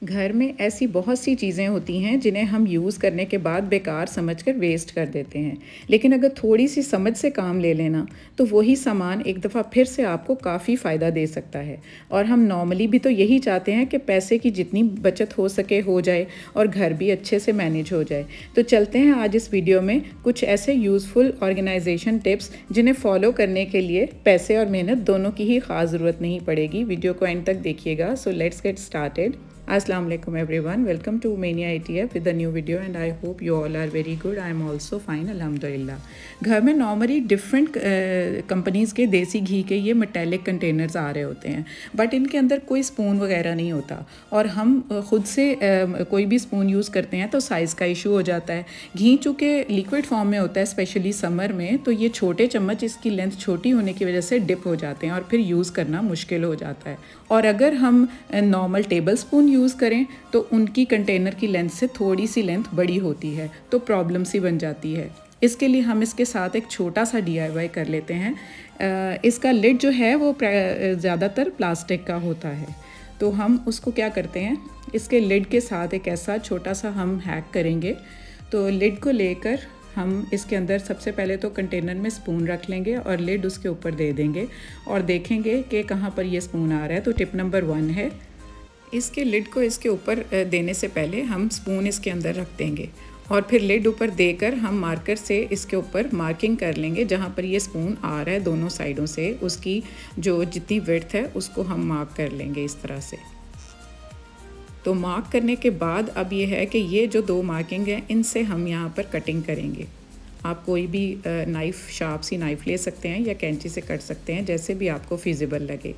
घर में ऐसी बहुत सी चीज़ें होती हैं जिन्हें हम यूज़ करने के बाद बेकार समझकर वेस्ट कर देते हैं। लेकिन अगर थोड़ी सी समझ से काम ले लेना तो वही सामान एक दफ़ा फिर से आपको काफ़ी फ़ायदा दे सकता है। और हम नॉर्मली भी तो यही चाहते हैं कि पैसे की जितनी बचत हो सके हो जाए और घर भी अच्छे से मैनेज हो जाए। तो चलते हैं आज इस वीडियो में कुछ ऐसे यूज़फुल ऑर्गेनाइजेशन टिप्स जिन्हें फॉलो करने के लिए पैसे और मेहनत दोनों की ही ख़ास ज़रूरत नहीं पड़ेगी। वीडियो को एंड तक देखिएगा। So let's get started. Assalamu alaikum everyone, welcome to Mania ITF with a new video and I hope you all are very good. I am also fine alhamdulillah. घर में नॉर्मली डिफरेंट कंपनीज़ के देसी घी के ये metallic containers आ रहे होते हैं, but इनके अंदर कोई स्पून वगैरह नहीं होता और हम ख़ुद से कोई भी स्पून यूज़ करते हैं तो साइज़ का इशू हो जाता है। घी चूँकि लिक्विड फॉर्म में होता है स्पेशली समर में, तो ये छोटे चम्मच इसकी लेंथ छोटी होने की वजह से डिप हो जाते हैं और फिर यूज़ करना मुश्किल हो जाता है। और अगर हम नॉर्मल टेबल स्पून यूज़ करें तो उनकी कंटेनर की लेंथ से थोड़ी सी लेंथ बड़ी होती है, तो प्रॉब्लम सी बन जाती है। इसके लिए हम इसके साथ एक छोटा सा DIY कर लेते हैं। इसका लिड जो है वो ज़्यादातर प्लास्टिक का होता है, तो हम उसको क्या करते हैं, इसके लिड के साथ एक ऐसा छोटा सा हम हैक करेंगे। तो लिड को लेकर हम इसके अंदर सबसे पहले तो कंटेनर में स्पून रख लेंगे और लिड उसके ऊपर दे देंगे और देखेंगे कि कहाँ पर ये स्पून आ रहा है। तो टिप नंबर 1 है, इसके लिड को इसके ऊपर देने से पहले हम स्पून इसके अंदर रख देंगे और फिर लिड ऊपर देकर हम मार्कर से इसके ऊपर मार्किंग कर लेंगे। जहाँ पर ये स्पून आ रहा है दोनों साइडों से, उसकी जो जितनी विड्थ है उसको हम मार्क कर लेंगे इस तरह से। तो मार्क करने के बाद अब ये है कि ये जो 2 मार्किंग हैं इनसे हम यहाँ पर कटिंग करेंगे। आप कोई भी नाइफ़, शार्प सी नाइफ़ ले सकते हैं या कैंची से कट सकते हैं, जैसे भी आपको फिजिबल लगे।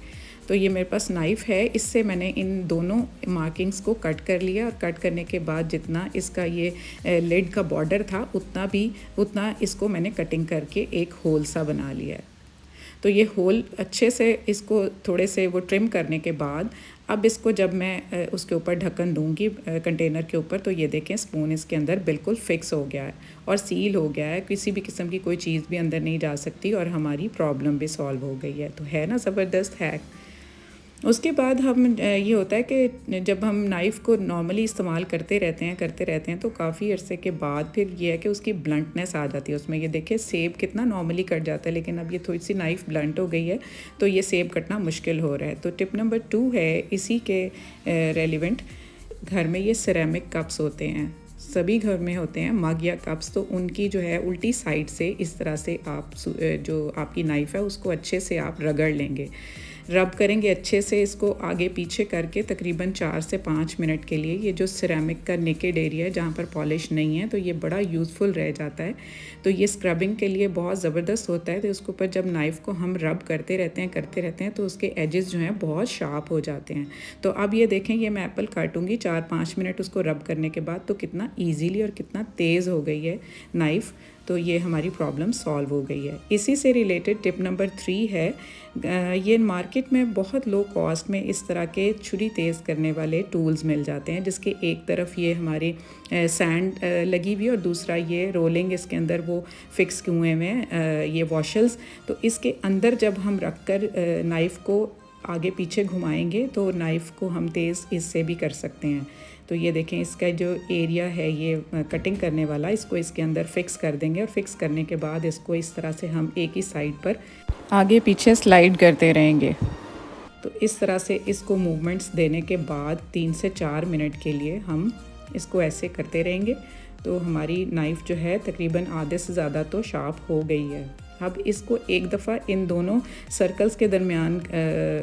तो ये मेरे पास नाइफ़ है, इससे मैंने इन दोनों मार्किंग्स को कट कर लिया और कट करने के बाद जितना इसका ये लिड का बॉर्डर था उतना इसको मैंने कटिंग करके एक होल सा बना लिया है। तो ये होल अच्छे से इसको थोड़े से वो ट्रिम करने के बाद अब इसको जब मैं उसके ऊपर ढक्कन दूंगी कंटेनर के ऊपर, तो ये देखें स्पून इसके अंदर बिल्कुल फिक्स हो गया है और सील हो गया है। किसी भी किस्म की कोई चीज़ भी अंदर नहीं जा सकती और हमारी प्रॉब्लम भी सॉल्व हो गई है। तो है ना ज़बरदस्त हैक। उसके बाद हम ये होता है कि जब हम नाइफ़ को नॉर्मली इस्तेमाल करते रहते हैं तो काफ़ी अरसे के बाद फिर ये है कि उसकी ब्लंटनेस आ जाती है उसमें। ये देखिए सेब कितना नॉर्मली कट जाता है, लेकिन अब ये थोड़ी सी नाइफ़ ब्लंट हो गई है तो ये सेब कटना मुश्किल हो रहा है। तो टिप नंबर 2 है इसी के रेलिवेंट, घर में ये सिरेमिक कप्स होते हैं, सभी घर में होते हैं मग या कप्स। तो उनकी जो है उल्टी साइड से इस तरह से आप जो आपकी नाइफ़ है उसको अच्छे से आप रगड़ लेंगे, रब करेंगे अच्छे से इसको आगे पीछे करके तकरीबन 4 से 5 मिनट के लिए। ये जो सिरेमिक का नेकेड एरिया है जहाँ पर पॉलिश नहीं है तो ये बड़ा यूज़फुल रह जाता है। तो ये स्क्रबिंग के लिए बहुत ज़बरदस्त होता है। तो उसके ऊपर जब नाइफ़ को हम रब करते रहते हैं तो उसके एजेस जो हैं बहुत शार्प हो जाते हैं। तो अब ये देखें, ये मैं एप्पल काटूँगी 4-5 मिनट उसको रब करने के बाद, तो कितना ईजीली और कितना तेज़ हो गई है नाइफ़। तो ये हमारी प्रॉब्लम सॉल्व हो गई है। इसी से रिलेटेड टिप नंबर 3 है, ये मार्केट में बहुत लो कॉस्ट में इस तरह के छुरी तेज़ करने वाले टूल्स मिल जाते हैं, जिसके एक तरफ ये हमारी सैंड लगी हुई और दूसरा ये रोलिंग इसके अंदर वो फिक्स हुए हैं ये वॉशल्स। तो इसके अंदर जब हम रख कर नाइफ़ को आगे पीछे घुमाएंगे तो नाइफ़ को हम तेज़ इससे भी कर सकते हैं। तो ये देखें, इसका जो एरिया है ये कटिंग करने वाला, इसको इसके अंदर फिक्स कर देंगे और फिक्स करने के बाद इसको इस तरह से हम एक ही साइड पर आगे पीछे स्लाइड करते रहेंगे। तो इस तरह से इसको मूवमेंट्स देने के बाद 3 से 4 मिनट के लिए हम इसको ऐसे करते रहेंगे। तो हमारी नाइफ़ जो है तकरीबन आधे से ज़्यादा तो शार्प हो गई है। अब इसको एक दफ़ा इन दोनों सर्कल्स के दरमियान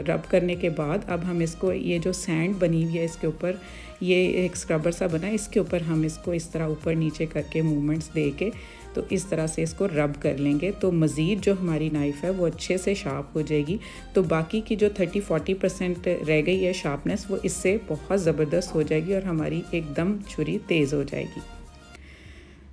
रब करने के बाद अब हम इसको, ये जो सैंड बनी हुई है इसके ऊपर, ये एक स्क्रबर सा बना है, इसके ऊपर हम इसको इस तरह ऊपर नीचे करके मूवमेंट्स दे के तो इस तरह से इसको रब कर लेंगे। तो मज़ीद जो हमारी नाइफ़ है वो अच्छे से शार्प हो जाएगी। तो बाकी की जो 30-40% रह गई है शार्पनेस, वो इससे बहुत ज़बरदस्त हो जाएगी और हमारी एकदम छुरी तेज़ हो जाएगी।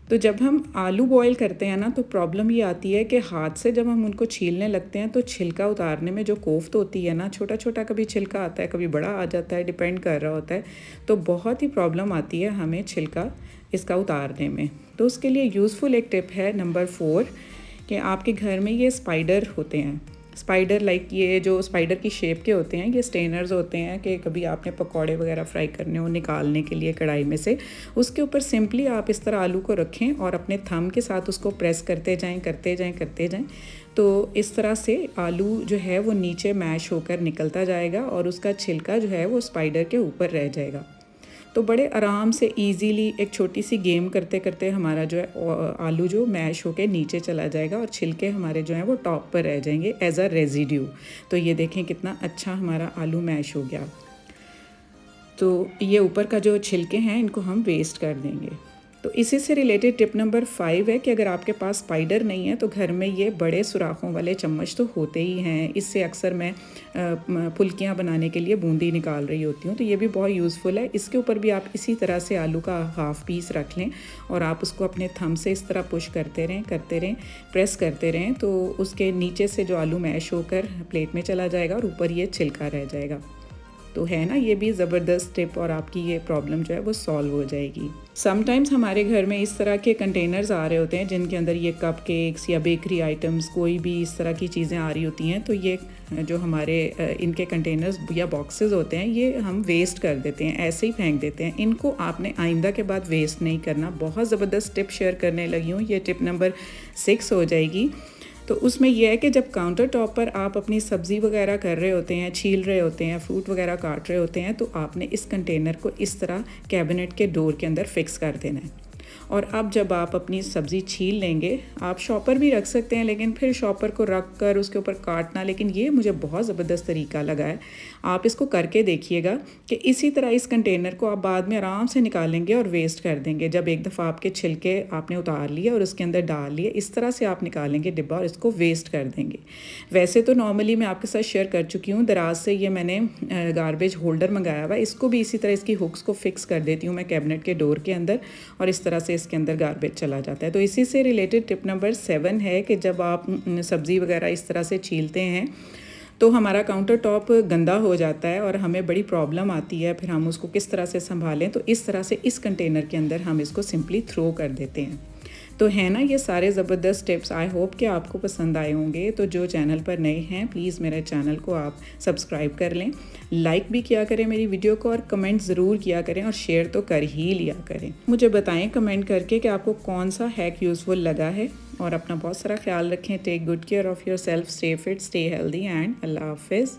तो जब हम आलू बॉईल करते हैं ना, तो प्रॉब्लम ये आती है कि हाथ से जब हम उनको छीलने लगते हैं तो छिलका उतारने में जो कोफ्त होती है ना, छोटा छोटा कभी छिलका आता है कभी बड़ा आ जाता है, डिपेंड कर रहा होता है, तो बहुत ही प्रॉब्लम आती है हमें छिलका इसका उतारने में। तो उसके लिए यूज़फुल एक टिप है नंबर 4 कि आपके घर में ये स्पाइडर होते हैं, स्पाइडर लाइक ये जो स्पाइडर की शेप के होते हैं, ये स्टेनर्स होते हैं कि कभी आपने पकौड़े वगैरह फ्राई करने हो निकालने के लिए कढ़ाई में से, उसके ऊपर सिंपली आप इस तरह आलू को रखें और अपने थंब के साथ उसको प्रेस करते जाएं करते जाएं करते जाएं। तो इस तरह से आलू जो है वो नीचे मैश होकर निकलता जाएगा और उसका छिलका जो है वो स्पाइडर के ऊपर रह जाएगा। तो बड़े आराम से इजीली एक छोटी सी गेम करते करते हमारा जो है आलू जो मैश होके नीचे चला जाएगा और छिलके हमारे जो हैं वो टॉप पर रह जाएंगे एज अ रेजिड्यू। तो ये देखें कितना अच्छा हमारा आलू मैश हो गया। तो ये ऊपर का जो छिलके हैं इनको हम वेस्ट कर देंगे। तो इसी से रिलेटेड टिप नंबर 5 है कि अगर आपके पास स्पाइडर नहीं है तो घर में ये बड़े सुराखों वाले चम्मच तो होते ही हैं। इससे अक्सर मैं फुल्कियाँ बनाने के लिए बूंदी निकाल रही होती हूँ, तो ये भी बहुत यूज़फुल है। इसके ऊपर भी आप इसी तरह से आलू का हाफ़ पीस रख लें और आप उसको अपने थंब से इस तरह पुश करते रहें प्रेस करते रहें, तो उसके नीचे से जो आलू मैश होकर प्लेट में चला जाएगा और ऊपर ये छिलका रह जाएगा। तो है ना, ये भी ज़बरदस्त टिप और आपकी ये प्रॉब्लम जो है वो सॉल्व हो जाएगी। समटाइम्स हमारे घर में इस तरह के कंटेनर्स आ रहे होते हैं जिनके अंदर ये कप केक्स या बेकरी आइटम्स कोई भी इस तरह की चीज़ें आ रही होती हैं, तो ये जो हमारे इनके कंटेनर्स या बॉक्सेस होते हैं ये हम वेस्ट कर देते हैं, ऐसे ही फेंक देते हैं। इनको आपने आइंदा के बाद वेस्ट नहीं करना। बहुत ज़बरदस्त टिप शेयर करने लगी हूँ, ये टिप नंबर 6 हो जाएगी। तो उसमें यह है कि जब काउंटर टॉप पर आप अपनी सब्ज़ी वगैरह कर रहे होते हैं, छील रहे होते हैं, फ्रूट वगैरह काट रहे होते हैं, तो आपने इस कंटेनर को इस तरह कैबिनेट के डोर के अंदर फिक्स कर देना है। और अब जब आप अपनी सब्ज़ी छील लेंगे, आप शॉपर भी रख सकते हैं, लेकिन फिर शॉपर को रख कर उसके ऊपर काटना, लेकिन ये मुझे बहुत ज़बरदस्त तरीका लगा है। आप इसको करके देखिएगा कि इसी तरह इस कंटेनर को आप बाद में आराम से निकालेंगे और वेस्ट कर देंगे। जब एक दफ़ा आपके छिलके आपने उतार लिए और उसके अंदर डाल लिए, इस तरह से आप निकालेंगे डिब्बा और इसको वेस्ट कर देंगे। वैसे तो नॉर्मली मैं आपके साथ शेयर कर चुकी हूँ, दराज से ये मैंने गार्बेज होल्डर मंगाया हुआ है। इसको भी इसी तरह इसकी हुक्स को फिक्स कर देती हूँ मैं कैबिनेट के डोर के अंदर और इस तरह से इसके अंदर गार्बेज चला जाता है। तो इसी से रिलेटेड टिप नंबर 7 है कि जब आप सब्ज़ी वगैरह इस तरह से छीलते हैं तो हमारा काउंटर टॉप गंदा हो जाता है और हमें बड़ी प्रॉब्लम आती है, फिर हम उसको किस तरह से संभालें। तो इस तरह से इस कंटेनर के अंदर हम इसको सिंपली थ्रो कर देते हैं। तो है ना, ये सारे ज़बरदस्त टिप्स। आई होप कि आपको पसंद आए होंगे। तो जो चैनल पर नए हैं प्लीज़ मेरे चैनल को आप सब्सक्राइब कर लें, लाइक भी किया करें मेरी वीडियो को और कमेंट ज़रूर किया करें और शेयर तो कर ही लिया करें। मुझे बताएं कमेंट करके कि आपको कौन सा हैक यूज़फुल लगा है। और अपना बहुत सारा ख्याल रखें। Take good care of yourself, stay fit, stay healthy and अल्लाह हाफिज़।